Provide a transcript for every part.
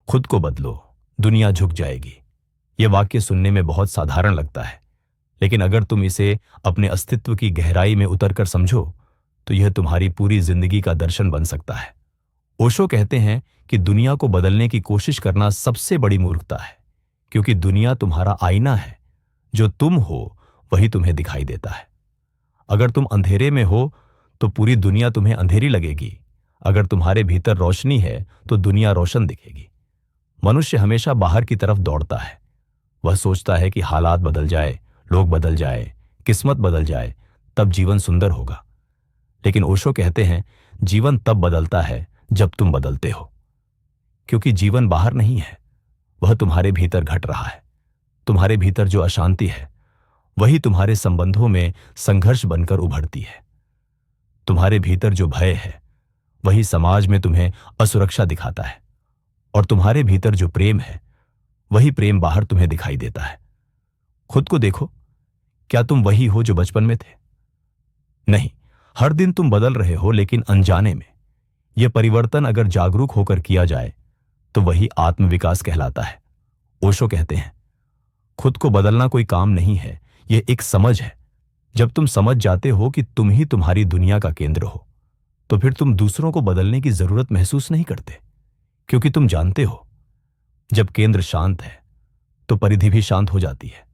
खुद को बदलो, दुनिया झुक जाएगी। यह वाक्य सुनने में बहुत साधारण लगता है, लेकिन अगर तुम इसे अपने अस्तित्व की गहराई में उतरकर समझो तो यह तुम्हारी पूरी जिंदगी का दर्शन बन सकता है। ओशो कहते हैं कि दुनिया को बदलने की कोशिश करना सबसे बड़ी मूर्खता है, क्योंकि दुनिया तुम्हारा आईना है। जो तुम हो वही तुम्हें दिखाई देता है। अगर तुम अंधेरे में हो तो पूरी दुनिया तुम्हें अंधेरी लगेगी। अगर तुम्हारे भीतर रोशनी है तो दुनिया रोशन दिखेगी। मनुष्य हमेशा बाहर की तरफ दौड़ता है। वह सोचता है कि हालात बदल जाए, लोग बदल जाए, किस्मत बदल जाए, तब जीवन सुंदर होगा। लेकिन ओशो कहते हैं जीवन तब बदलता है जब तुम बदलते हो, क्योंकि जीवन बाहर नहीं है, वह तुम्हारे भीतर घट रहा है। तुम्हारे भीतर जो अशांति है वही तुम्हारे संबंधों में संघर्ष बनकर उभरती है। तुम्हारे भीतर जो भय है वही समाज में तुम्हें असुरक्षा दिखाता है, और तुम्हारे भीतर जो प्रेम है वही प्रेम बाहर तुम्हें दिखाई देता है। खुद को देखो, क्या तुम वही हो जो बचपन में थे? नहीं, हर दिन तुम बदल रहे हो, लेकिन अनजाने में। यह परिवर्तन अगर जागरूक होकर किया जाए तो वही आत्मविकास कहलाता है। ओशो कहते हैं खुद को बदलना कोई काम नहीं है, यह एक समझ है। जब तुम समझ जाते हो कि तुम ही तुम्हारी दुनिया का केंद्र हो, तो फिर तुम दूसरों को बदलने की जरूरत महसूस नहीं करते, क्योंकि तुम जानते हो जब केंद्र शांत है तो परिधि भी शांत हो जाती है।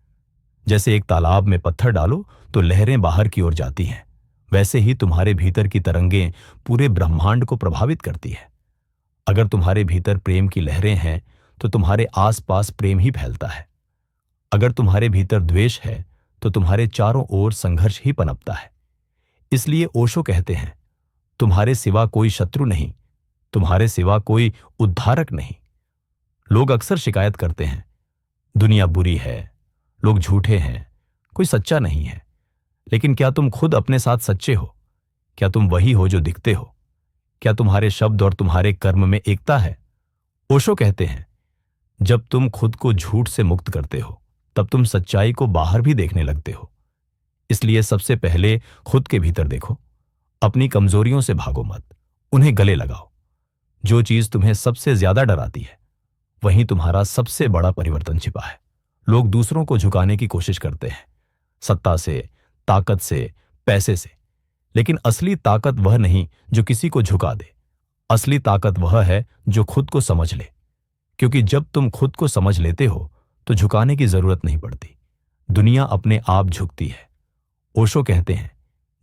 जैसे एक तालाब में पत्थर डालो तो लहरें बाहर की ओर जाती हैं, वैसे ही तुम्हारे भीतर की तरंगें पूरे ब्रह्मांड को प्रभावित करती है। अगर तुम्हारे भीतर प्रेम की लहरें हैं तो तुम्हारे आसपास प्रेम ही फैलता है। अगर तुम्हारे भीतर द्वेष है तो तुम्हारे चारों ओर संघर्ष ही पनपता है। इसलिए ओशो कहते हैं तुम्हारे सिवा कोई शत्रु नहीं, तुम्हारे सिवा कोई उद्धारक नहीं। लोग अक्सर शिकायत करते हैं दुनिया बुरी है, लोग झूठे हैं, कोई सच्चा नहीं है। लेकिन क्या तुम खुद अपने साथ सच्चे हो? क्या तुम वही हो जो दिखते हो? क्या तुम्हारे शब्द और तुम्हारे कर्म में एकता है? ओशो कहते हैं जब तुम खुद को झूठ से मुक्त करते हो तब तुम सच्चाई को बाहर भी देखने लगते हो। इसलिए सबसे पहले खुद के भीतर देखो। अपनी कमजोरियों से भागो मत, उन्हें गले लगाओ। जो चीज तुम्हें सबसे ज्यादा डराती है वहीं तुम्हारा सबसे बड़ा परिवर्तन छिपा है। लोग दूसरों को झुकाने की कोशिश करते हैं, सत्ता से, ताकत से, पैसे से। लेकिन असली ताकत वह नहीं जो किसी को झुका दे। असली ताकत वह है जो खुद को समझ ले, क्योंकि जब तुम खुद को समझ लेते हो तो झुकाने की जरूरत नहीं पड़ती। दुनिया अपने आप झुकती है। ओशो कहते हैं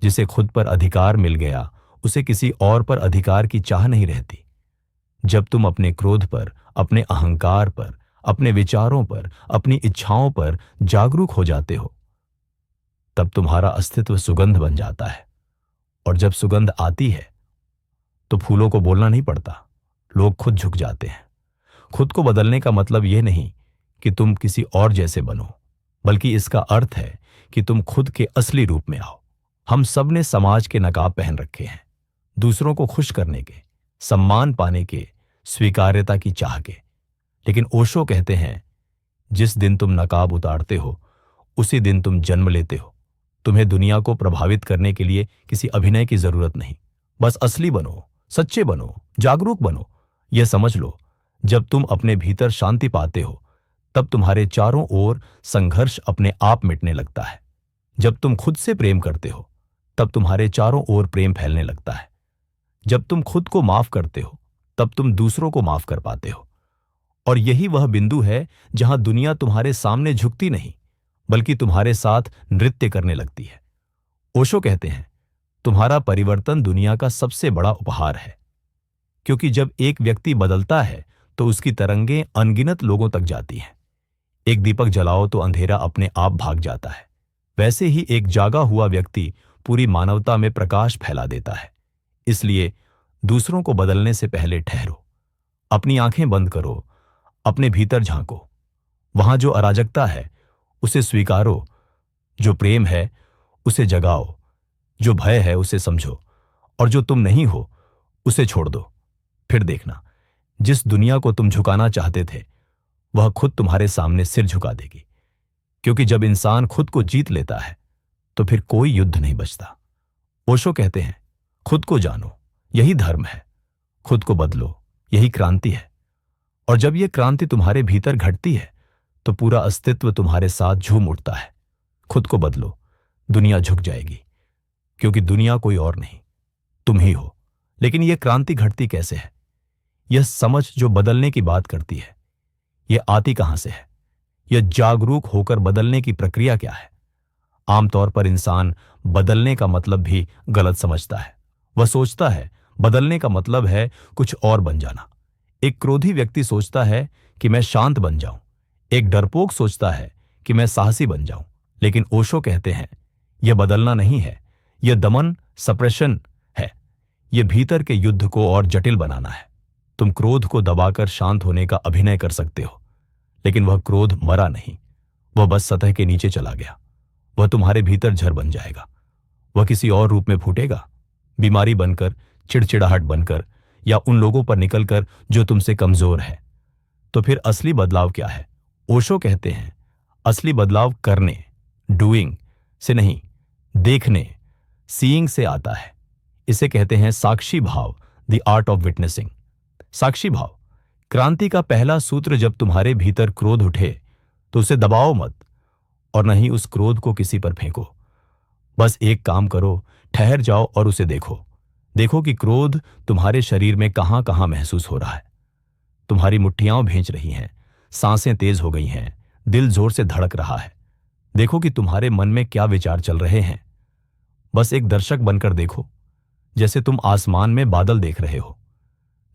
जिसे खुद पर अधिकार मिल गया उसे किसी और पर अधिकार की चाह नहीं रहती। जब तुम अपने क्रोध पर, अपने अहंकार पर, अपने विचारों पर, अपनी इच्छाओं पर जागरूक हो जाते हो तब तुम्हारा अस्तित्व सुगंध बन जाता है। और जब सुगंध आती है तो फूलों को बोलना नहीं पड़ता, लोग खुद झुक जाते हैं। खुद को बदलने का मतलब यह नहीं कि तुम किसी और जैसे बनो, बल्कि इसका अर्थ है कि तुम खुद के असली रूप में आओ। हम सब ने समाज के नकाब पहन रखे हैं, दूसरों को खुश करने के, सम्मान पाने के, स्वीकार्यता की चाह के। लेकिन ओशो कहते हैं जिस दिन तुम नकाब उतारते हो उसी दिन तुम जन्म लेते हो। तुम्हें दुनिया को प्रभावित करने के लिए किसी अभिनय की जरूरत नहीं, बस असली बनो, सच्चे बनो, जागरूक बनो। यह समझ लो जब तुम अपने भीतर शांति पाते हो तब तुम्हारे चारों ओर संघर्ष अपने आप मिटने लगता है। जब तुम खुद से प्रेम करते हो तब तुम्हारे चारों ओर प्रेम फैलने लगता है। जब तुम खुद को माफ करते हो तब तुम दूसरों को माफ कर पाते हो। और यही वह बिंदु है जहां दुनिया तुम्हारे सामने झुकती नहीं, बल्कि तुम्हारे साथ नृत्य करने लगती है। ओशो कहते हैं तुम्हारा परिवर्तन दुनिया का सबसे बड़ा उपहार है, क्योंकि जब एक व्यक्ति बदलता है तो उसकी तरंगें अनगिनत लोगों तक जाती हैं। एक दीपक जलाओ तो अंधेरा अपने आप भाग जाता है। वैसे ही एक जागा हुआ व्यक्ति पूरी मानवता में प्रकाश फैला देता है। इसलिए दूसरों को बदलने से पहले ठहरो, अपनी आंखें बंद करो, अपने भीतर झांको। वहां जो अराजकता है उसे स्वीकारो, जो प्रेम है उसे जगाओ, जो भय है उसे समझो, और जो तुम नहीं हो उसे छोड़ दो। फिर देखना, जिस दुनिया को तुम झुकाना चाहते थे वह खुद तुम्हारे सामने सिर झुका देगी। क्योंकि जब इंसान खुद को जीत लेता है तो फिर कोई युद्ध नहीं बचता। ओशो कहते हैं खुद को जानो, यही धर्म है। खुद को बदलो, यही क्रांति है। और जब यह क्रांति तुम्हारे भीतर घटती है तो पूरा अस्तित्व तुम्हारे साथ झूम उठता है। खुद को बदलो, दुनिया झुक जाएगी, क्योंकि दुनिया कोई और नहीं, तुम ही हो। लेकिन यह क्रांति घटती कैसे है? यह समझ जो बदलने की बात करती है, यह आती कहां से है? यह जागरूक होकर बदलने की प्रक्रिया क्या है? आमतौर पर इंसान बदलने का मतलब भी गलत समझता है। वह सोचता है बदलने का मतलब है कुछ और बन जाना। एक क्रोधी व्यक्ति सोचता है कि मैं शांत बन जाऊं। एक डरपोक सोचता है कि मैं साहसी बन जाऊं। लेकिन ओशो कहते हैं यह बदलना नहीं है, यह दमन, सप्रेशन है। यह भीतर के युद्ध को और जटिल बनाना है। तुम क्रोध को दबाकर शांत होने का अभिनय कर सकते हो, लेकिन वह क्रोध मरा नहीं, वह बस सतह के नीचे चला गया। वह तुम्हारे भीतर जहर बन जाएगा। वह किसी और रूप में फूटेगा, बीमारी बनकर, चिड़चिड़ाहट बनकर, या उन लोगों पर निकलकर जो तुमसे कमजोर है। तो फिर असली बदलाव क्या है? ओशो कहते हैं असली बदलाव करने, डूइंग से नहीं, देखने, सीइंग से आता है। इसे कहते हैं साक्षी भाव, द आर्ट ऑफ विटनेसिंग। साक्षी भाव क्रांति का पहला सूत्र। जब तुम्हारे भीतर क्रोध उठे तो उसे दबाओ मत, और नहीं उस क्रोध को किसी पर फेंको। बस एक काम करो, ठहर जाओ और उसे देखो। देखो कि क्रोध तुम्हारे शरीर में कहां कहां महसूस हो रहा है। तुम्हारी मुट्ठियां भींच रही हैं, सांसें तेज हो गई हैं, दिल जोर से धड़क रहा है। देखो कि तुम्हारे मन में क्या विचार चल रहे हैं। बस एक दर्शक बनकर देखो, जैसे तुम आसमान में बादल देख रहे हो।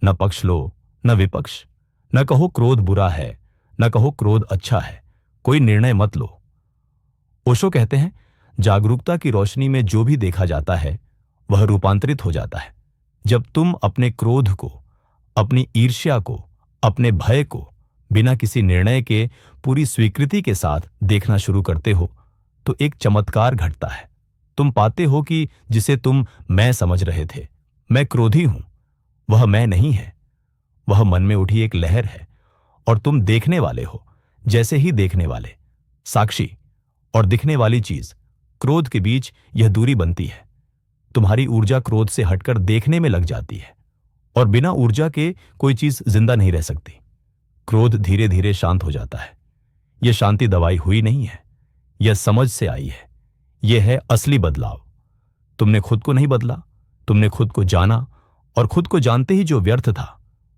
न पक्ष लो, न विपक्ष। न कहो क्रोध बुरा है, न कहो क्रोध अच्छा है। कोई निर्णय मत लो। ओशो कहते हैं जागरूकता की रोशनी में जो भी देखा जाता है वह रूपांतरित हो जाता है। जब तुम अपने क्रोध को, अपनी ईर्ष्या को, अपने भय को बिना किसी निर्णय के पूरी स्वीकृति के साथ देखना शुरू करते हो तो एक चमत्कार घटता है। तुम पाते हो कि जिसे तुम मैं समझ रहे थे, मैं क्रोधी हूं, वह मैं नहीं है। वह मन में उठी एक लहर है, और तुम देखने वाले हो, जैसे ही देखने वाले। साक्षी और दिखने वाली चीज, क्रोध के बीच यह दूरी बनती है। तुम्हारी ऊर्जा क्रोध से हटकर देखने में लग जाती है, और बिना ऊर्जा के कोई चीज जिंदा नहीं रह सकती। क्रोध धीरे धीरे शांत हो जाता है। यह शांति दवाई हुई नहीं है, यह समझ से आई है। यह है असली बदलाव। तुमने खुद को नहीं बदला, तुमने खुद को जाना, और खुद को जानते ही जो व्यर्थ था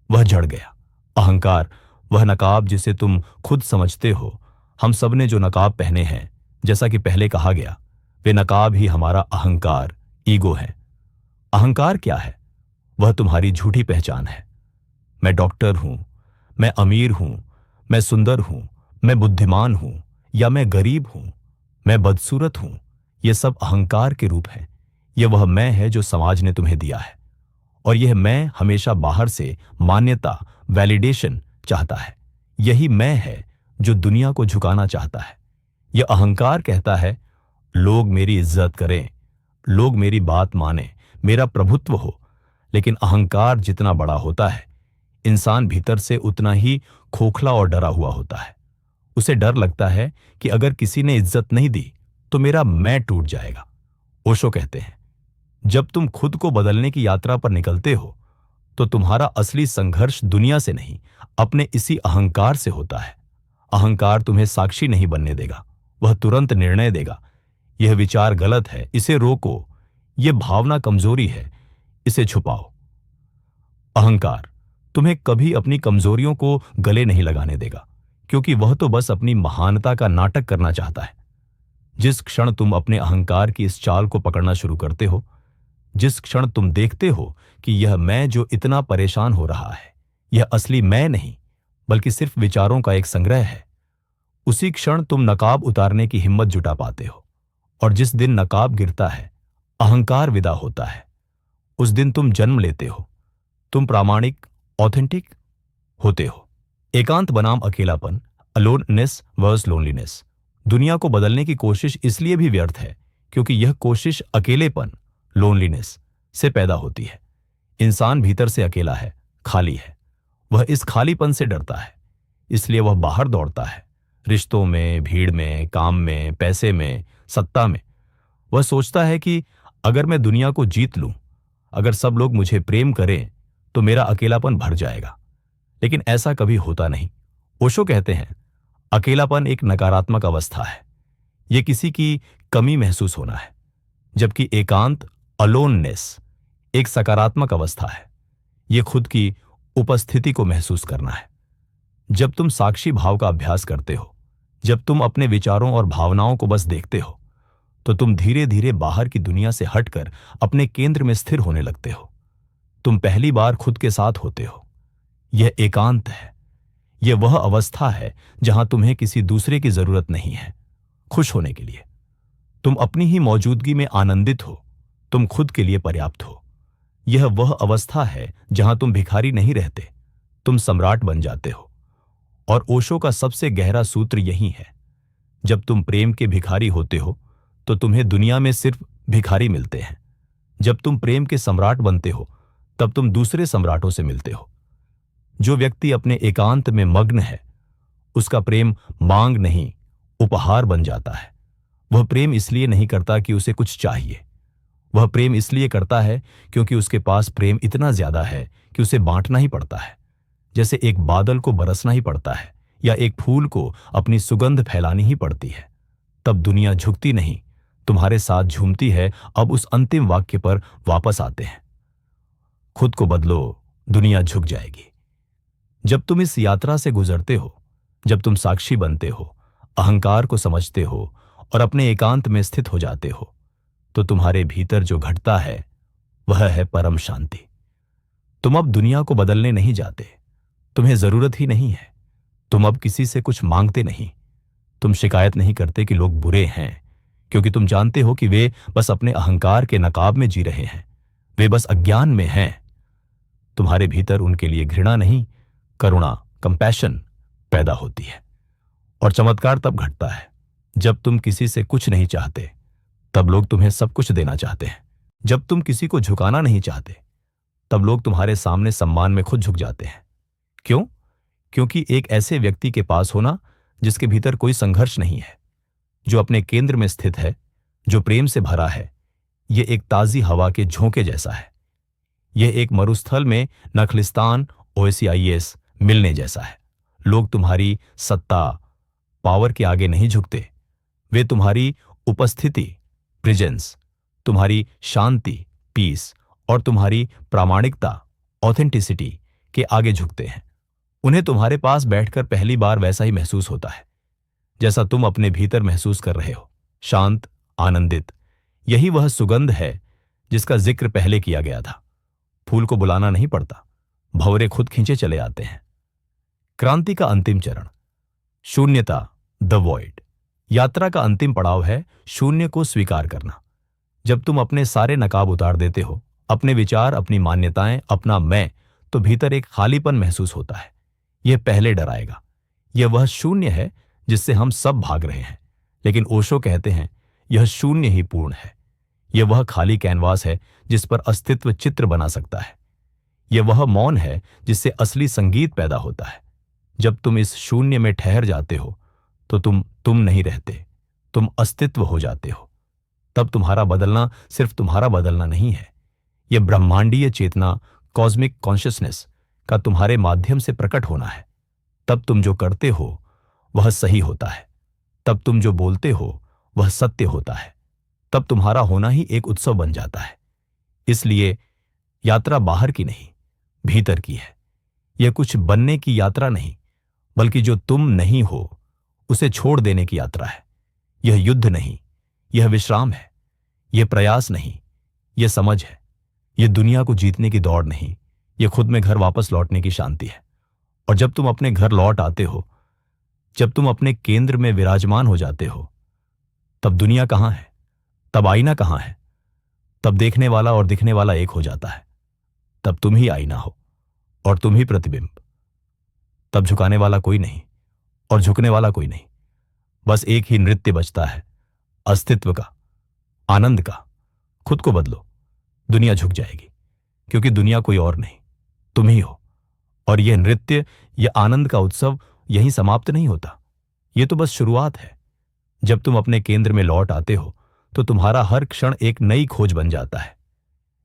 वह झड़ गया। अहंकार, वह नकाब जिसे तुम खुद समझते हो। हम सब ने जो नकाब पहने हैं, जैसा कि पहले कहा गया, वे नकाब ही हमारा अहंकार, ईगो है। अहंकार क्या है? वह तुम्हारी झूठी पहचान है। मैं डॉक्टर हूं, मैं अमीर हूं, मैं सुंदर हूं, मैं बुद्धिमान हूं, या मैं गरीब हूं, मैं बदसूरत हूं। ये सब अहंकार के रूप हैं। यह वह मैं है जो समाज ने तुम्हें दिया है, और यह मैं हमेशा बाहर से मान्यता, वैलिडेशन चाहता है। यही मैं है जो दुनिया को झुकाना चाहता है। यह अहंकार कहता है लोग मेरी इज्जत करें, लोग मेरी बात माने, मेरा प्रभुत्व हो। लेकिन अहंकार जितना बड़ा होता है, इंसान भीतर से उतना ही खोखला और डरा हुआ होता है। उसे डर लगता है कि अगर किसी ने इज्जत नहीं दी तो मेरा मैं टूट जाएगा। ओशो कहते हैं जब तुम खुद को बदलने की यात्रा पर निकलते हो तो तुम्हारा असली संघर्ष दुनिया से नहीं, अपने इसी अहंकार से होता है। अहंकार तुम्हें साक्षी नहीं बनने देगा, वह तुरंत निर्णय देगा। यह विचार गलत है, इसे रोको। यह भावना कमजोरी है, इसे छुपाओ। अहंकार तुम्हें कभी अपनी कमजोरियों को गले नहीं लगाने देगा, क्योंकि वह तो बस अपनी महानता का नाटक करना चाहता है। जिस क्षण तुम अपने अहंकार की इस चाल को पकड़ना शुरू करते हो, जिस क्षण तुम देखते हो कि यह मैं जो इतना परेशान हो रहा है, यह असली मैं नहीं बल्कि सिर्फ विचारों का एक संग्रह है, उसी क्षण तुम नकाब उतारने की हिम्मत जुटा पाते हो। और जिस दिन नकाब गिरता है, अहंकार विदा होता है, उस दिन तुम जन्म लेते हो। तुम प्रामाणिक, ऑथेंटिक होते हो। एकांत बनाम अकेलापन, अलोननेस वर्स लोनलीनेस। दुनिया को बदलने की कोशिश इसलिए भी व्यर्थ है क्योंकि यह कोशिश अकेलेपन, लोनलीनेस से पैदा होती है। इंसान भीतर से अकेला है, खाली है। वह इस खालीपन से डरता है, इसलिए वह बाहर दौड़ता है, रिश्तों में, भीड़ में, काम में, पैसे में, सत्ता में। वह सोचता है कि अगर मैं दुनिया को जीत लूं, अगर सब लोग मुझे प्रेम करें तो मेरा अकेलापन भर जाएगा। लेकिन ऐसा कभी होता नहीं। ओशो कहते हैं, अकेलापन एक नकारात्मक अवस्था है, यह किसी की कमी महसूस होना है, जबकि एकांत, अलोननेस, एक सकारात्मक अवस्था है, यह खुद की उपस्थिति को महसूस करना है। जब तुम साक्षी भाव का अभ्यास करते हो, जब तुम अपने विचारों और भावनाओं को बस देखते हो, तो तुम धीरे धीरे बाहर की दुनिया से हटकर अपने केंद्र में स्थिर होने लगते हो। तुम पहली बार खुद के साथ होते हो। यह एकांत है। यह वह अवस्था है जहां तुम्हें किसी दूसरे की जरूरत नहीं है खुश होने के लिए। तुम अपनी ही मौजूदगी में आनंदित हो। तुम खुद के लिए पर्याप्त हो। यह वह अवस्था है जहां तुम भिखारी नहीं रहते, तुम सम्राट बन जाते हो। और ओशो का सबसे गहरा सूत्र यही है, जब तुम प्रेम के भिखारी होते हो तो तुम्हें दुनिया में सिर्फ भिखारी मिलते हैं। जब तुम प्रेम के सम्राट बनते हो तब तुम दूसरे सम्राटों से मिलते हो। जो व्यक्ति अपने एकांत में मग्न है, उसका प्रेम मांग नहीं, उपहार बन जाता है। वह प्रेम इसलिए नहीं करता कि उसे कुछ चाहिए। वह प्रेम इसलिए करता है क्योंकि उसके पास प्रेम इतना ज्यादा है कि उसे बांटना ही पड़ता है। जैसे एक बादल को बरसना ही पड़ता है या एक फूल को अपनी सुगंध फैलानी ही पड़ती है। तब दुनिया झुकती नहीं, तुम्हारे साथ झूमती है। अब उस अंतिम वाक्य पर वापस आते हैं, खुद को बदलो, दुनिया झुक जाएगी। जब तुम इस यात्रा से गुजरते हो, जब तुम साक्षी बनते हो, अहंकार को समझते हो और अपने एकांत में स्थित हो जाते हो, तो तुम्हारे भीतर जो घटता है वह है परम शांति। तुम अब दुनिया को बदलने नहीं जाते, तुम्हें जरूरत ही नहीं है। तुम अब किसी से कुछ मांगते नहीं। तुम शिकायत नहीं करते कि लोग बुरे हैं, क्योंकि तुम जानते हो कि वे बस अपने अहंकार के नकाब में जी रहे हैं। वे बस अज्ञान में हैं। तुम्हारे भीतर उनके लिए घृणा नहीं, करुणा, कंपैशन पैदा होती है। और चमत्कार तब घटता है जब तुम किसी से कुछ नहीं चाहते, तब लोग तुम्हें सब कुछ देना चाहते हैं। जब तुम किसी को झुकाना नहीं चाहते, तब लोग तुम्हारे सामने सम्मान में खुद झुक जाते हैं। क्यों? क्योंकि एक ऐसे व्यक्ति के पास होना जिसके भीतर कोई संघर्ष नहीं है, जो अपने केंद्र में स्थित है, जो प्रेम से भरा है, यह एक ताजी हवा के झोंके जैसा है। यह एक मरुस्थल में नखलिस्तान ओएसिस मिलने जैसा है। लोग तुम्हारी सत्ता, पावर के आगे नहीं झुकते। वे तुम्हारी उपस्थिति, प्रेजेंस, तुम्हारी शांति, पीस और तुम्हारी प्रामाणिकता, ऑथेंटिसिटी के आगे झुकते हैं। उन्हें तुम्हारे पास बैठकर पहली बार वैसा ही महसूस होता है जैसा तुम अपने भीतर महसूस कर रहे हो, शांत, आनंदित। यही वह सुगंध है जिसका जिक्र पहले किया गया था। फूल को बुलाना नहीं पड़ता, भंवरे खुद खींचे चले आते हैं। क्रांति का अंतिम चरण, शून्यता, द वॉइड। यात्रा का अंतिम पड़ाव है शून्य को स्वीकार करना। जब तुम अपने सारे नकाब उतार देते हो, अपने विचार, अपनी मान्यताएं, अपना मैं, तो भीतर एक खालीपन महसूस होता है। यह पहले डराएगा। यह वह शून्य है जिससे हम सब भाग रहे हैं। लेकिन ओशो कहते हैं, यह शून्य ही पूर्ण है। यह वह खाली कैनवास है जिस पर अस्तित्व चित्र बना सकता है। यह वह मौन है जिससे असली संगीत पैदा होता है। जब तुम इस शून्य में ठहर जाते हो तो तुम नहीं रहते, तुम अस्तित्व हो जाते हो। तब तुम्हारा बदलना सिर्फ तुम्हारा बदलना नहीं है, यह ब्रह्मांडीय चेतना, कॉस्मिक कॉन्शियसनेस का तुम्हारे माध्यम से प्रकट होना है। तब तुम जो करते हो वह सही होता है। तब तुम जो बोलते हो वह सत्य होता है। तब तुम्हारा होना ही एक उत्सव बन जाता है। इसलिए यात्रा बाहर की नहीं, भीतर की है। यह कुछ बनने की यात्रा नहीं, बल्कि जो तुम नहीं हो उसे छोड़ देने की यात्रा है। यह युद्ध नहीं, यह विश्राम है। यह प्रयास नहीं, यह समझ है। यह दुनिया को जीतने की दौड़ नहीं, यह खुद में घर वापस लौटने की शांति है। और जब तुम अपने घर लौट आते हो, जब तुम अपने केंद्र में विराजमान हो जाते हो, तब दुनिया कहां है, तब आईना कहां है। तब देखने वाला और दिखने वाला एक हो जाता है। तब तुम ही आईना हो और तुम ही प्रतिबिंब। तब झुकाने वाला कोई नहीं और झुकने वाला कोई नहीं। बस एक ही नृत्य बचता है, अस्तित्व का, आनंद का। खुद को बदलो, दुनिया झुक जाएगी, क्योंकि दुनिया कोई और नहीं, तुम ही हो। और यह नृत्य, यह आनंद का उत्सव यहीं समाप्त नहीं होता। यह तो बस शुरुआत है। जब तुम अपने केंद्र में लौट आते हो तो तुम्हारा हर क्षण एक नई खोज बन जाता है।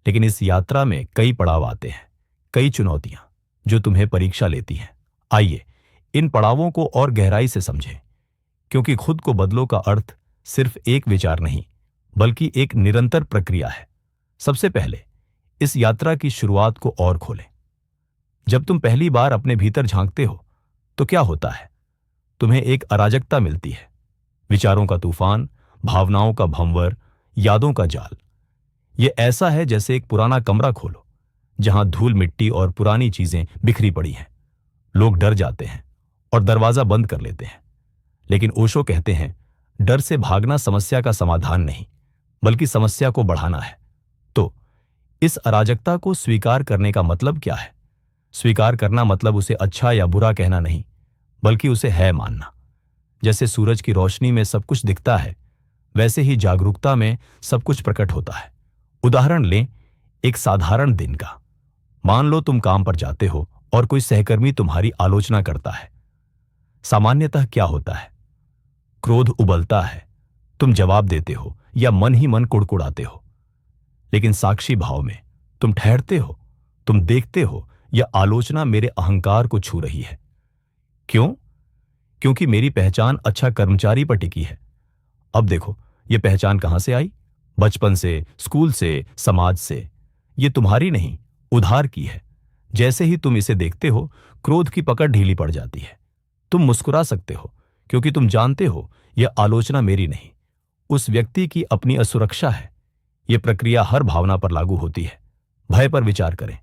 लेकिन इस यात्रा में कई पड़ाव आते हैं, कई चुनौतियां, जो तुम्हें परीक्षा लेती हैं। आइए इन पड़ावों को और गहराई से समझें, क्योंकि खुद को बदलो का अर्थ सिर्फ एक विचार नहीं, बल्कि एक निरंतर प्रक्रिया है। सबसे पहले इस यात्रा की शुरुआत को और खोलें। जब तुम पहली बार अपने भीतर झांकते हो तो क्या होता है? तुम्हें एक अराजकता मिलती है, विचारों का तूफान, भावनाओं का भंवर, यादों का जाल। यह ऐसा है जैसे एक पुराना कमरा खोलो जहां धूल मिट्टी और पुरानी चीजें बिखरी पड़ी हैं। लोग डर जाते हैं और दरवाजा बंद कर लेते हैं, लेकिन ओशो कहते हैं डर से भागना समस्या का समाधान नहीं, बल्कि समस्या को बढ़ाना है। तो इस अराजकता को स्वीकार करने का मतलब क्या है? स्वीकार करना मतलब उसे अच्छा या बुरा कहना नहीं, बल्कि उसे है मानना। जैसे सूरज की रोशनी में सब कुछ दिखता है, वैसे ही जागरूकता में सब कुछ प्रकट होता है। उदाहरण लें एक साधारण दिन का। मान लो तुम काम पर जाते हो और कोई सहकर्मी तुम्हारी आलोचना करता है। सामान्यतः क्या होता है? क्रोध उबलता है, तुम जवाब देते हो या मन ही मन कुड़कुड़ाते हो। लेकिन साक्षी भाव में तुम ठहरते हो, तुम देखते हो यह आलोचना मेरे अहंकार को छू रही है। क्यों? क्योंकि मेरी पहचान अच्छा कर्मचारी पर टिकी है। अब देखो यह पहचान कहां से आई? बचपन से, स्कूल से, समाज से। यह तुम्हारी नहीं, उधार की है। जैसे ही तुम इसे देखते हो, क्रोध की पकड़ ढीली पड़ जाती है। तुम मुस्कुरा सकते हो क्योंकि तुम जानते हो यह आलोचना मेरी नहीं, उस व्यक्ति की अपनी असुरक्षा है। यह प्रक्रिया हर भावना पर लागू होती है। भय पर विचार करें।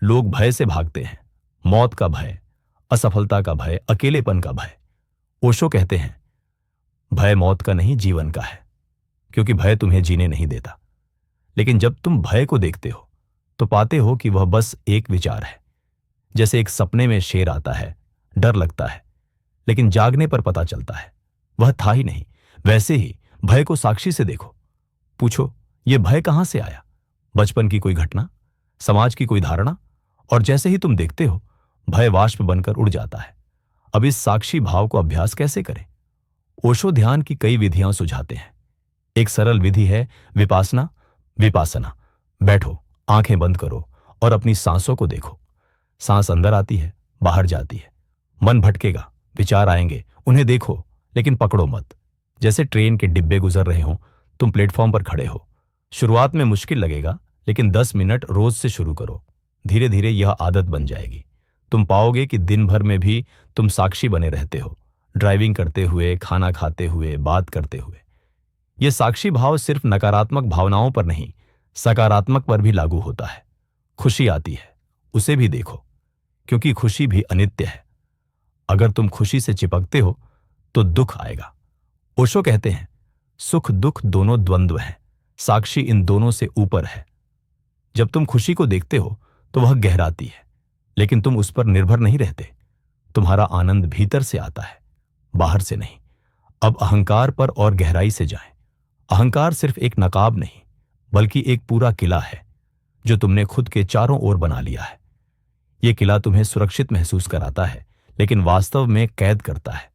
लोग भय से भागते हैं। मौत का भय, असफलता का भय, अकेलेपन का भय। ओशो कहते हैं भय मौत का नहीं, जीवन का है, क्योंकि भय तुम्हें जीने नहीं देता। लेकिन जब तुम भय को देखते हो तो पाते हो कि वह बस एक विचार है। जैसे एक सपने में शेर आता है, डर लगता है, लेकिन जागने पर पता चलता है वह था ही नहीं। वैसे ही भय को साक्षी से देखो। पूछो यह भय कहां से आया? बचपन की कोई घटना, समाज की कोई धारणा? और जैसे ही तुम देखते हो, भय वाष्प बनकर उड़ जाता है। अब इस साक्षी भाव को अभ्यास कैसे करें? ओशो ध्यान की कई विधियां सुझाते हैं। एक सरल विधि है विपासना। बैठो, आंखें बंद करो और अपनी सांसों को देखो। सांस अंदर आती है, बाहर जाती है। मन भटकेगा, विचार आएंगे, उन्हें देखो, लेकिन पकड़ो मत। जैसे ट्रेन के डिब्बे गुजर रहे हो, तुम प्लेटफॉर्म पर खड़े हो। शुरुआत में मुश्किल लगेगा, लेकिन 10 मिनट रोज से शुरू करो। धीरे धीरे यह आदत बन जाएगी। तुम पाओगे कि दिन भर में भी तुम साक्षी बने रहते हो, ड्राइविंग करते हुए, खाना खाते हुए, बात करते हुए। यह साक्षी भाव सिर्फ नकारात्मक भावनाओं पर नहीं, सकारात्मक पर भी लागू होता है। खुशी आती है, उसे भी देखो, क्योंकि खुशी भी अनित्य है। अगर तुम खुशी से चिपकते हो तो दुख आएगा। ओशो कहते हैं सुख दुख दोनों द्वंद्व हैं, साक्षी इन दोनों से ऊपर है। जब तुम खुशी को देखते हो तो वह गहराती है, लेकिन तुम उस पर निर्भर नहीं रहते। तुम्हारा आनंद भीतर से आता है, बाहर से नहीं। अब अहंकार पर और गहराई से जाएं। अहंकार सिर्फ एक नकाब नहीं, बल्कि एक पूरा किला है जो तुमने खुद के चारों ओर बना लिया है। यह किला तुम्हें सुरक्षित महसूस कराता है, लेकिन वास्तव में कैद करता है।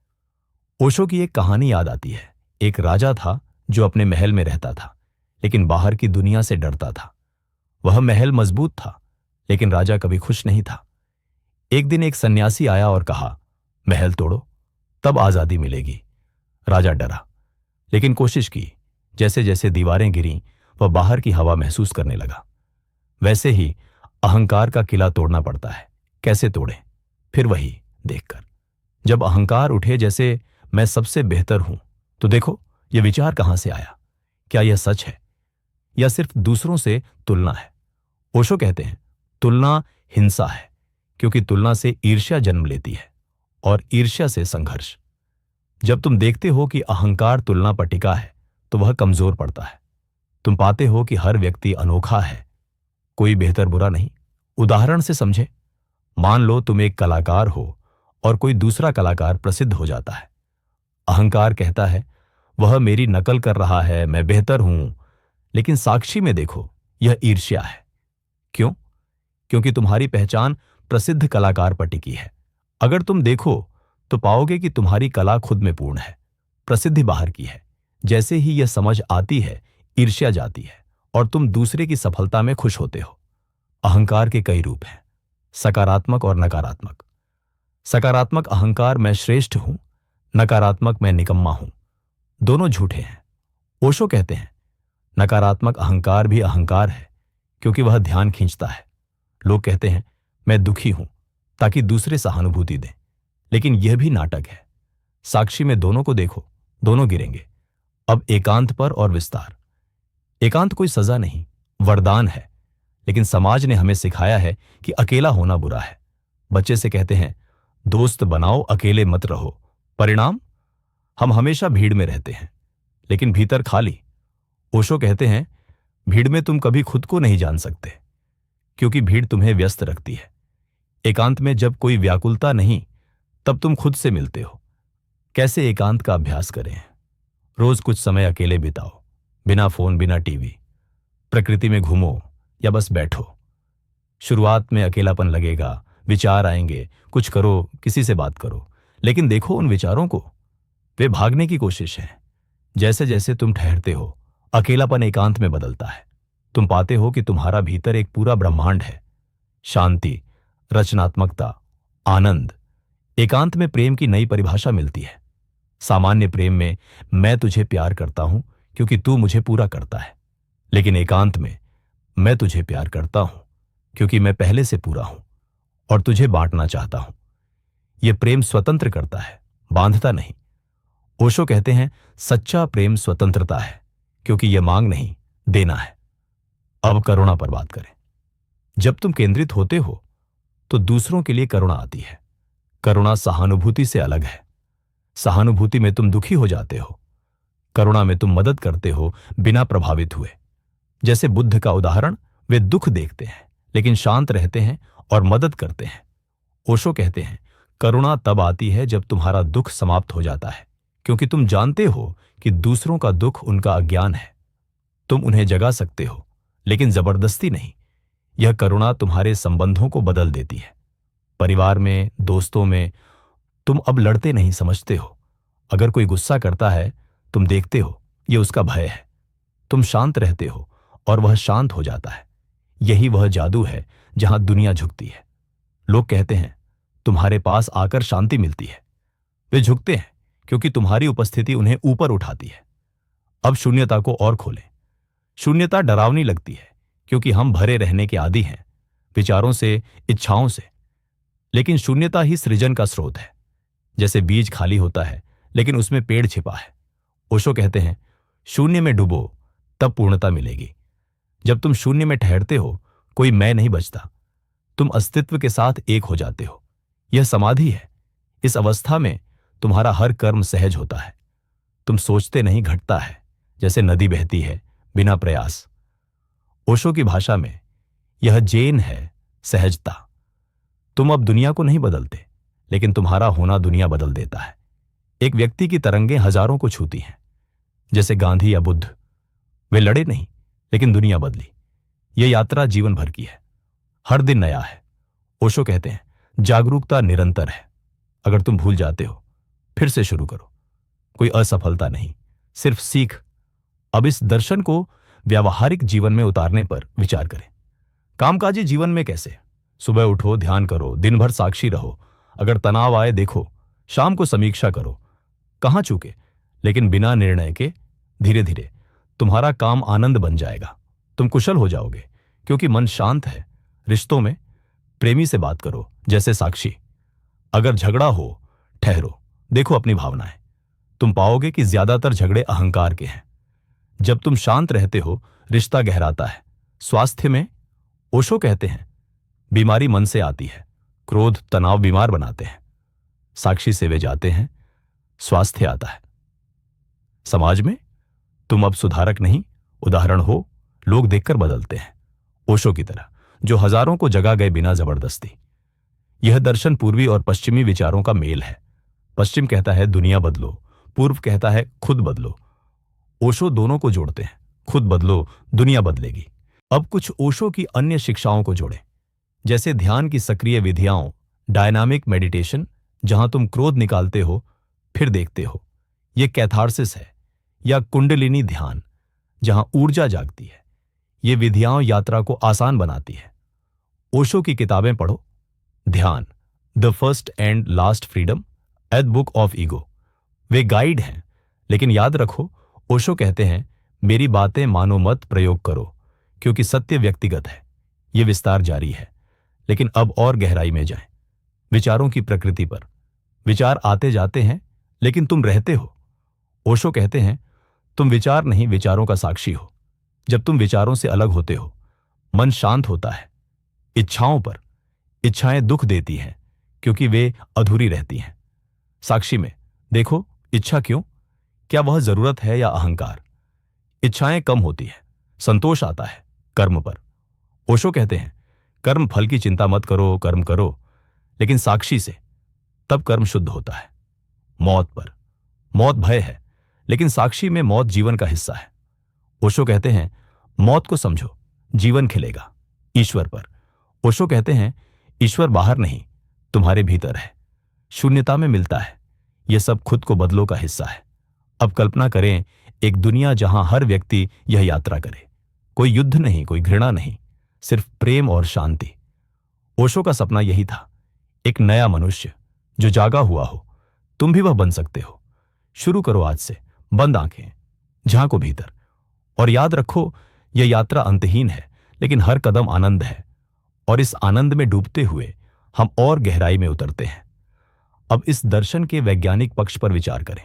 ओशो की एक कहानी याद आती है। एक राजा था जो अपने महल में रहता था, लेकिन बाहर की दुनिया से डरता था। वह महल मजबूत था, लेकिन राजा कभी खुश नहीं था। एक दिन एक सन्यासी आया और कहा, महल तोड़ो, तब आजादी मिलेगी। राजा डरा, लेकिन कोशिश की। जैसे जैसे दीवारें गिरीं, वह बाहर की हवा महसूस करने लगा। वैसे ही अहंकार का किला तोड़ना पड़ता है। कैसे तोड़ें? फिर वही देखकर। जब अहंकार उठे जैसे मैं सबसे बेहतर हूं, तो देखो यह विचार कहां से आया। क्या यह सच है या सिर्फ दूसरों से तुलना है? ओशो कहते हैं तुलना हिंसा है, क्योंकि तुलना से ईर्ष्या जन्म लेती है और ईर्ष्या से संघर्ष। जब तुम देखते हो कि अहंकार तुलना पर टिका है तो वह कमजोर पड़ता है। तुम पाते हो कि हर व्यक्ति अनोखा है, कोई बेहतर बुरा नहीं। उदाहरण से समझे, मान लो तुम एक कलाकार हो और कोई दूसरा कलाकार प्रसिद्ध हो जाता है। अहंकार कहता है वह मेरी नकल कर रहा है, मैं बेहतर हूं। लेकिन साक्षी में देखो, यह ईर्ष्या है। क्यों? क्योंकि तुम्हारी पहचान प्रसिद्ध कलाकार पर टिकी है। अगर तुम देखो तो पाओगे कि तुम्हारी कला खुद में पूर्ण है, प्रसिद्धि बाहर की है। जैसे ही यह समझ आती है, ईर्ष्या जाती है और तुम दूसरे की सफलता में खुश होते हो। अहंकार के कई रूप हैं। सकारात्मक और नकारात्मक। सकारात्मक अहंकार मैं श्रेष्ठ हूं, नकारात्मक मैं निकम्मा हूं। दोनों झूठे हैं। ओशो कहते हैं नकारात्मक अहंकार भी अहंकार है क्योंकि वह ध्यान खींचता है। लोग कहते हैं मैं दुखी हूं ताकि दूसरे सहानुभूति दें, लेकिन यह भी नाटक है। साक्षी में दोनों को देखो, दोनों गिरेंगे। अब एकांत पर और विस्तार। एकांत कोई सजा नहीं, वरदान है। लेकिन समाज ने हमें सिखाया है कि अकेला होना बुरा है। बच्चे से कहते हैं दोस्त बनाओ, अकेले मत रहो। परिणाम, हम हमेशा भीड़ में रहते हैं लेकिन भीतर खाली। ओशो कहते हैं भीड़ में तुम कभी खुद को नहीं जान सकते क्योंकि भीड़ तुम्हें व्यस्त रखती है। एकांत में जब कोई व्याकुलता नहीं, तब तुम खुद से मिलते हो। कैसे एकांत का अभ्यास करें? रोज कुछ समय अकेले बिताओ, बिना फोन, बिना टीवी। प्रकृति में घूमो या बस बैठो। शुरुआत में अकेलापन लगेगा, विचार आएंगे, कुछ करो, किसी से बात करो, लेकिन देखो उन विचारों को, वे भागने की कोशिश है। जैसे जैसे तुम ठहरते हो, अकेलापन एकांत में बदलता है। तुम पाते हो कि तुम्हारा भीतर एक पूरा ब्रह्मांड है। शांति, रचनात्मकता, आनंद। एकांत में प्रेम की नई परिभाषा मिलती है। सामान्य प्रेम में मैं तुझे प्यार करता हूं क्योंकि तू मुझे पूरा करता है, लेकिन एकांत में मैं तुझे प्यार करता हूं क्योंकि मैं पहले से पूरा हूं और तुझे बांटना चाहता हूं। यह प्रेम स्वतंत्र करता है, बांधता नहीं। ओशो कहते हैं सच्चा प्रेम स्वतंत्रता है क्योंकि यह मांग नहीं, देना है। अब करुणा पर बात करें। जब तुम केंद्रित होते हो तो दूसरों के लिए करुणा आती है। करुणा सहानुभूति से अलग है। सहानुभूति में तुम दुखी हो जाते हो, करुणा में तुम मदद करते हो बिना प्रभावित हुए। जैसे बुद्ध का उदाहरण, वे दुख देखते हैं लेकिन शांत रहते हैं और मदद करते हैं। ओशो कहते हैं करुणा तब आती है जब तुम्हारा दुख समाप्त हो जाता है क्योंकि तुम जानते हो कि दूसरों का दुख उनका अज्ञान है। तुम उन्हें जगा सकते हो लेकिन जबरदस्ती नहीं। यह करुणा तुम्हारे संबंधों को बदल देती है। परिवार में, दोस्तों में तुम अब लड़ते नहीं, समझते हो। अगर कोई गुस्सा करता है, तुम देखते हो यह उसका भय है। तुम शांत रहते हो और वह शांत हो जाता है। यही वह जादू है जहां दुनिया झुकती है। लोग कहते हैं तुम्हारे पास आकर शांति मिलती है। वे झुकते हैं क्योंकि तुम्हारी उपस्थिति उन्हें ऊपर उठाती है। अब शून्यता को और खोलें। शून्यता डरावनी लगती है क्योंकि हम भरे रहने के आदी हैं, विचारों से, इच्छाओं से। लेकिन शून्यता ही सृजन का स्रोत है। जैसे बीज खाली होता है लेकिन उसमें पेड़ छिपा है। ओशो कहते हैं शून्य में डूबो, तब पूर्णता मिलेगी। जब तुम शून्य में ठहरते हो, कोई मैं नहीं बचता। तुम अस्तित्व के साथ एक हो जाते हो। यह समाधि है। इस अवस्था में तुम्हारा हर कर्म सहज होता है। तुम सोचते नहीं, घटता है, जैसे नदी बहती है बिना प्रयास। ओशो की भाषा में यह जेन है, सहजता। तुम अब दुनिया को नहीं बदलते, लेकिन तुम्हारा होना दुनिया बदल देता है। एक व्यक्ति की तरंगें हजारों को छूती हैं, जैसे गांधी या बुद्ध। वे लड़े नहीं, लेकिन दुनिया बदली। यह यात्रा जीवन भर की है, हर दिन नया है। ओशो कहते हैं जागरूकता निरंतर है। अगर तुम भूल जाते हो, फिर से शुरू करो। कोई असफलता नहीं, सिर्फ सीख। अब इस दर्शन को व्यावहारिक जीवन में उतारने पर विचार करें। कामकाजी जीवन में कैसे? सुबह उठो, ध्यान करो, दिन भर साक्षी रहो। अगर तनाव आए, देखो। शाम को समीक्षा करो, कहां चूके। लेकिन बिना निर्णय के धीरे धीरे तुम्हारा काम आनंद बन जाएगा। तुम कुशल हो जाओगे क्योंकि मन शांत है। रिश्तों में प्रेमी से बात करो जैसे साक्षी। अगर झगड़ा हो, ठहरो, देखो अपनी भावनाएं। तुम पाओगे कि ज्यादातर झगड़े अहंकार के हैं। जब तुम शांत रहते हो, रिश्ता गहराता है। स्वास्थ्य में ओशो कहते हैं बीमारी मन से आती है। क्रोध, तनाव बीमार बनाते हैं। साक्षी से वे जाते हैं, स्वास्थ्य आता है। समाज में तुम अब सुधारक नहीं, उदाहरण हो। लोग देखकर बदलते हैं, ओशो की तरह, जो हजारों को जगा गए बिना जबरदस्ती। यह दर्शन पूर्वी और पश्चिमी विचारों का मेल है। पश्चिम कहता है दुनिया बदलो, पूर्व कहता है खुद बदलो। ओशो दोनों को जोड़ते हैं। खुद बदलो, दुनिया बदलेगी। अब कुछ ओशो की अन्य शिक्षाओं को जोड़ें, जैसे ध्यान की सक्रिय विधियां, डायनामिक मेडिटेशन, जहां तुम क्रोध निकालते हो फिर देखते हो, यह कैथारसिस है। या कुंडलिनी ध्यान, जहां ऊर्जा जागती है। ये विधियां यात्रा को आसान बनाती है। ओशो की किताबें पढ़ो, ध्यान, the first and last freedom, at book of ego, वे गाइड हैं। लेकिन याद रखो, ओशो कहते हैं मेरी बातें मानो मत, प्रयोग करो, क्योंकि सत्य व्यक्तिगत है। ये विस्तार जारी है, लेकिन अब और गहराई में जाएं। विचारों की प्रकृति पर। विचार आते जाते हैं, लेकिन तुम रहते हो। ओशो कहते हैं तुम विचार नहीं, विचारों का साक्षी हो। जब तुम विचारों से अलग होते हो, मन शांत होता है। इच्छाओं पर। इच्छाएं दुख देती हैं, क्योंकि वे अधूरी रहती हैं। साक्षी में देखो, इच्छा क्यों? क्या वह जरूरत है या अहंकार? इच्छाएं कम होती है, संतोष आता है कर्म पर। ओशो कहते हैं कर्म फल की चिंता मत करो, कर्म करो, लेकिन साक्षी से, तब कर्म शुद्ध होता है। मौत पर। मौत भय है, लेकिन साक्षी में मौत जीवन का हिस्सा है। ओशो कहते हैं मौत को समझो, जीवन खिलेगा। ईश्वर पर। ओशो कहते हैं ईश्वर बाहर नहीं, तुम्हारे भीतर है, शून्यता में मिलता है। यह सब खुद को बदलो का हिस्सा है। अब कल्पना करें एक दुनिया जहां हर व्यक्ति यह यात्रा करे। कोई युद्ध नहीं, कोई घृणा नहीं, सिर्फ प्रेम और शांति। ओशो का सपना यही था, एक नया मनुष्य जो जागा हुआ हो। तुम भी वह बन सकते हो। शुरू करो आज से, बंद आंखें, झांको भीतर, और याद रखो यह यात्रा अंतहीन है, लेकिन हर कदम आनंद है। और इस आनंद में डूबते हुए हम और गहराई में उतरते हैं। अब इस दर्शन के वैज्ञानिक पक्ष पर विचार करें।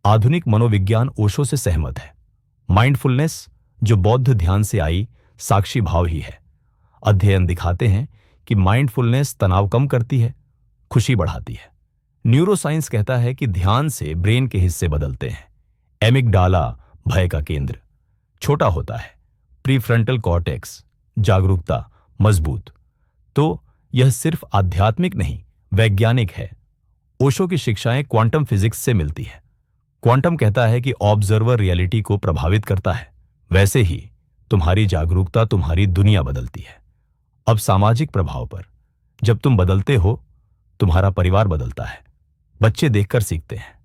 आधुनिक मनोविज्ञान ओशो से सहमत है। माइंडफुलनेस, जो बौद्ध ध्यान से आई, साक्षी भाव ही है। अध्ययन दिखाते हैं कि माइंडफुलनेस तनाव कम करती है, खुशी बढ़ाती है। न्यूरोसाइंस कहता है कि ध्यान से ब्रेन के हिस्से बदलते हैं। एमिगडाला, भय का केंद्र, छोटा होता है। प्रीफ्रंटल कॉर्टेक्स, जागरूकता, मजबूत। तो यह सिर्फ आध्यात्मिक नहीं, वैज्ञानिक है। ओशो की शिक्षाएं क्वांटम फिजिक्स से मिलती है। क्वांटम कहता है कि ऑब्जर्वर रियलिटी को प्रभावित करता है, वैसे ही तुम्हारी जागरूकता तुम्हारी दुनिया बदलती है। अब सामाजिक प्रभाव पर। जब तुम बदलते हो, तुम्हारा परिवार बदलता है। बच्चे देखकर सीखते हैं,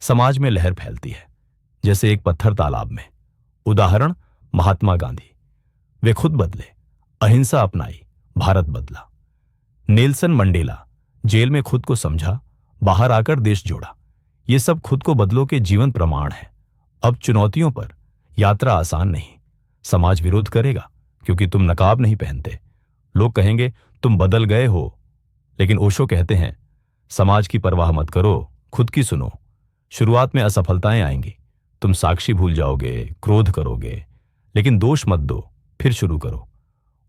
समाज में लहर फैलती है, जैसे एक पत्थर तालाब में। उदाहरण महात्मा गांधी, वे खुद बदले, अहिंसा अपनाई, भारत बदला। नेल्सन मंडेला, जेल में खुद को समझा, बाहर आकर देश जोड़ा। ये सब खुद को बदलो के जीवन प्रमाण है। अब चुनौतियों पर। यात्रा आसान नहीं, समाज विरोध करेगा, क्योंकि तुम नकाब नहीं पहनते। लोग कहेंगे तुम बदल गए हो, लेकिन ओशो कहते हैं समाज की परवाह मत करो, खुद की सुनो। शुरुआत में असफलताएं आएंगी, तुम साक्षी भूल जाओगे, क्रोध करोगे, लेकिन दोष मत दो, फिर शुरू करो।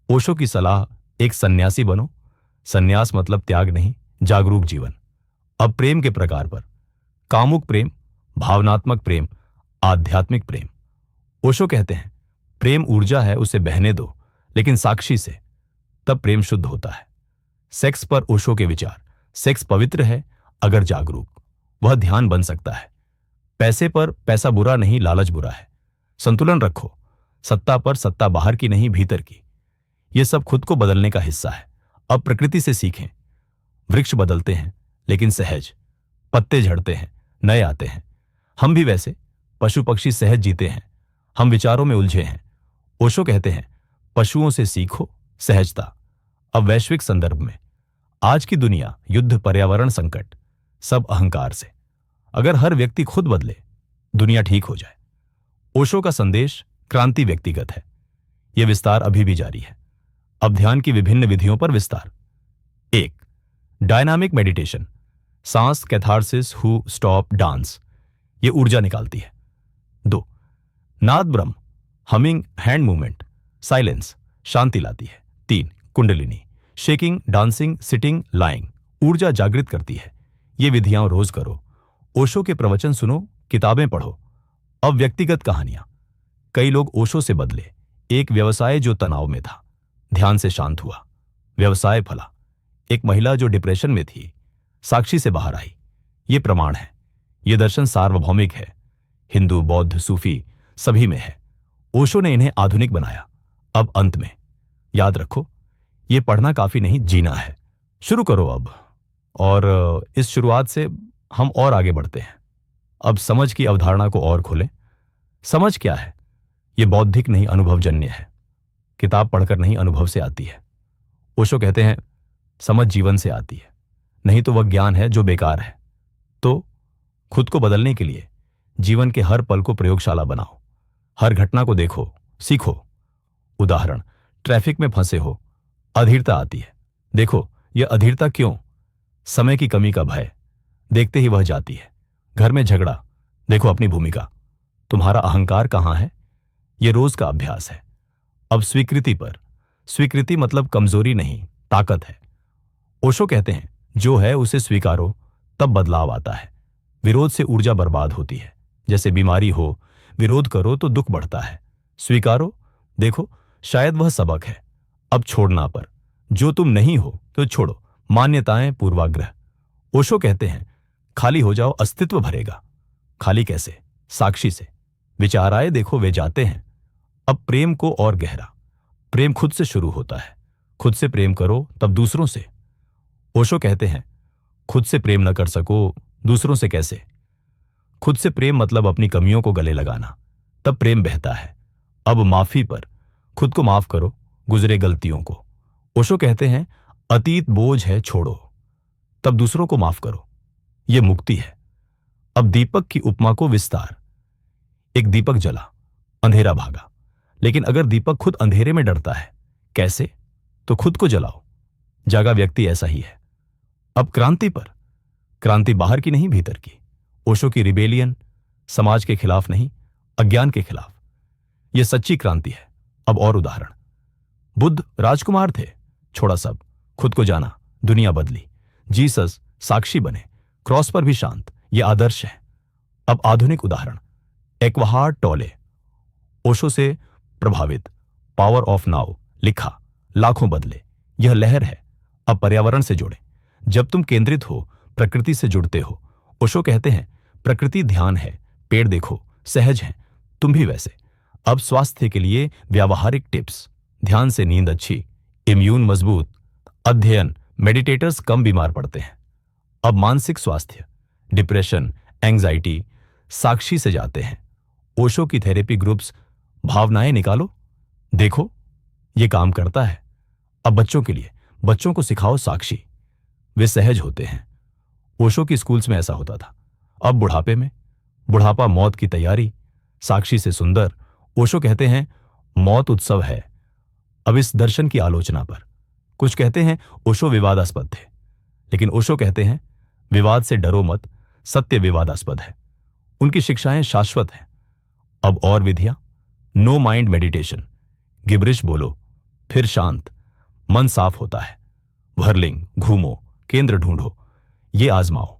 ओशो की सलाह, एक सन्यासी बनो। सन्यास मतलब त्याग नहीं, जागरूक जीवन। अब प्रेम के प्रकार पर। कामुक प्रेम, भावनात्मक प्रेम, आध्यात्मिक प्रेम। ओशो कहते हैं प्रेम ऊर्जा है, उसे बहने दो, लेकिन साक्षी से, तब प्रेम शुद्ध होता है। सेक्स पर ओशो के विचार। सेक्स पवित्र है अगर जागरूक, वह ध्यान बन सकता है। पैसे पर, पैसा बुरा नहीं, लालच बुरा है, संतुलन रखो। सत्ता पर, सत्ता बाहर की नहीं, भीतर की। यह सब खुद को बदलने का हिस्सा है। अब प्रकृति से सीखें। वृक्ष बदलते हैं, लेकिन सहज। पत्ते झड़ते हैं, नए आते हैं। हम भी वैसे। पशु पक्षी सहज जीते हैं, हम विचारों में उलझे हैं। ओशो कहते हैं पशुओं से सीखो सहजता। अब वैश्विक संदर्भ में। आज की दुनिया, युद्ध, पर्यावरण संकट, सब अहंकार से। अगर हर व्यक्ति खुद बदले, दुनिया ठीक हो जाए। ओशो का संदेश, क्रांति व्यक्तिगत है। यह विस्तार अभी भी जारी है। अब ध्यान की विभिन्न विधियों पर विस्तार। 1. डायनामिक मेडिटेशन, सांस, कैथारसिस, हु, स्टॉप, डांस, ये ऊर्जा निकालती है। 2. नाद ब्रह्म, हमिंग, हैंड मूवमेंट, साइलेंस, शांति लाती है। 3. Kundalini, shaking, dancing, sitting, lying, ऊर्जा जागृत करती है। ये विधियां रोज करो। ओशो के प्रवचन सुनो, किताबें पढ़ो। अब व्यक्तिगत कहानियां। कई लोग ओशो से बदले। एक व्यवसाय जो तनाव में था, ध्यान से शांत हुआ, व्यवसाय फला। एक महिला जो डिप्रेशन में थी, साक्षी से बाहर आई। ये प्रमाण है। ये दर्शन सार्वभौमिक है, हिंदू, बौद्ध, सूफी, सभी में है। ओशो ने इन्हें आधुनिक बनाया। अब अंत में याद रखो, ये पढ़ना काफी नहीं, जीना है। शुरू करो अब। और इस शुरुआत से हम और आगे बढ़ते हैं। अब समझ की अवधारणा को और खोलें। समझ क्या है? ये बौद्धिक नहीं, अनुभवजन्य है। किताब पढ़कर नहीं, अनुभव से आती है। ओशो कहते हैं समझ जीवन से आती है, नहीं तो वह ज्ञान है जो बेकार है। तो खुद को बदलने के लिए जीवन के हर पल को प्रयोगशाला बनाओ। हर घटना को देखो, सीखो। उदाहरण, ट्रैफिक में फंसे हो, अधीरता आती है। देखो, यह अधीरता क्यों? समय की कमी का भय, देखते ही वह जाती है। घर में झगड़ा, देखो अपनी भूमिका। तुम्हारा अहंकार कहां है? यह रोज का अभ्यास है। अब स्वीकृति पर। स्वीकृति मतलब कमजोरी नहीं, ताकत है। ओशो कहते हैं, जो है उसे स्वीकारो, तब बदलाव आता है। विरोध से ऊर्जा बर्बाद होती है। जैसे बीमारी हो, विरोध करो तो दुख बढ़ता है। स्वीकारो, देखो शायद वह सबक है। अब छोड़ना पर। जो तुम नहीं हो तो छोड़ो। मान्यताएं, पूर्वाग्रह। ओशो कहते हैं, खाली हो जाओ, अस्तित्व भरेगा। खाली कैसे? साक्षी से। विचार आए, देखो वे जाते हैं। अब प्रेम को और गहरा। प्रेम खुद से शुरू होता है। खुद से प्रेम करो, तब दूसरों से। ओशो कहते हैं, खुद से प्रेम न कर सको, दूसरों से कैसे? खुद से प्रेम मतलब अपनी कमियों को गले लगाना, तब प्रेम बहता है। अब माफी पर। खुद को माफ करो, गुजरे गलतियों को। ओशो कहते हैं, अतीत बोझ है, छोड़ो, तब दूसरों को माफ करो। यह मुक्ति है। अब दीपक की उपमा को विस्तार। एक दीपक जला, अंधेरा भागा। लेकिन अगर दीपक खुद अंधेरे में डरता है, कैसे? तो खुद को जलाओ। जागा व्यक्ति ऐसा ही है। अब क्रांति पर। क्रांति बाहर की नहीं, भीतर की। ओशो की रिबेलियन, समाज के खिलाफ नहीं, अज्ञान के खिलाफ। यह सच्ची क्रांति है। अब और उदाहरण। बुद्ध राजकुमार थे, छोड़ा सब, खुद को जाना, दुनिया बदली। जीसस साक्षी बने, क्रॉस पर भी शांत। यह आदर्श है। अब आधुनिक उदाहरण। एक्वहार्ड टोले, ओशो से प्रभावित, पावर ऑफ नाउ लिखा, लाखों बदले। यह लहर है। अब पर्यावरण से जोड़े। जब तुम केंद्रित हो, प्रकृति से जुड़ते हो। ओशो कहते हैं, प्रकृति ध्यान है। पेड़ देखो, सहज है, तुम भी वैसे। अब स्वास्थ्य के लिए व्यावहारिक टिप्स। ध्यान से नींद अच्छी, इम्यून मजबूत, अध्ययन, मेडिटेटर्स कम बीमार पड़ते हैं। अब मानसिक स्वास्थ्य, डिप्रेशन, एंग्जाइटी, साक्षी से जाते हैं। ओशो की थेरेपी ग्रुप्स, भावनाएं निकालो, देखो ये काम करता है। अब बच्चों के लिए, बच्चों को सिखाओ साक्षी, वे सहज होते हैं। ओशो की स्कूल्स में ऐसा होता था। अब बुढ़ापे में, बुढ़ापा मौत की तैयारी, साक्षी से सुंदर। ओशो कहते हैं, मौत उत्सव है। अब इस दर्शन की आलोचना पर। कुछ कहते हैं ओशो विवादास्पद थे, लेकिन ओशो कहते हैं, विवाद से डरो मत, सत्य विवादास्पद है। उनकी शिक्षाएं शाश्वत हैं। अब और विधियां। नो माइंड मेडिटेशन, गिबरिश बोलो, फिर शांत, मन साफ होता है। व्हर्लिंग, घूमो, केंद्र ढूंढो, ये आजमाओ।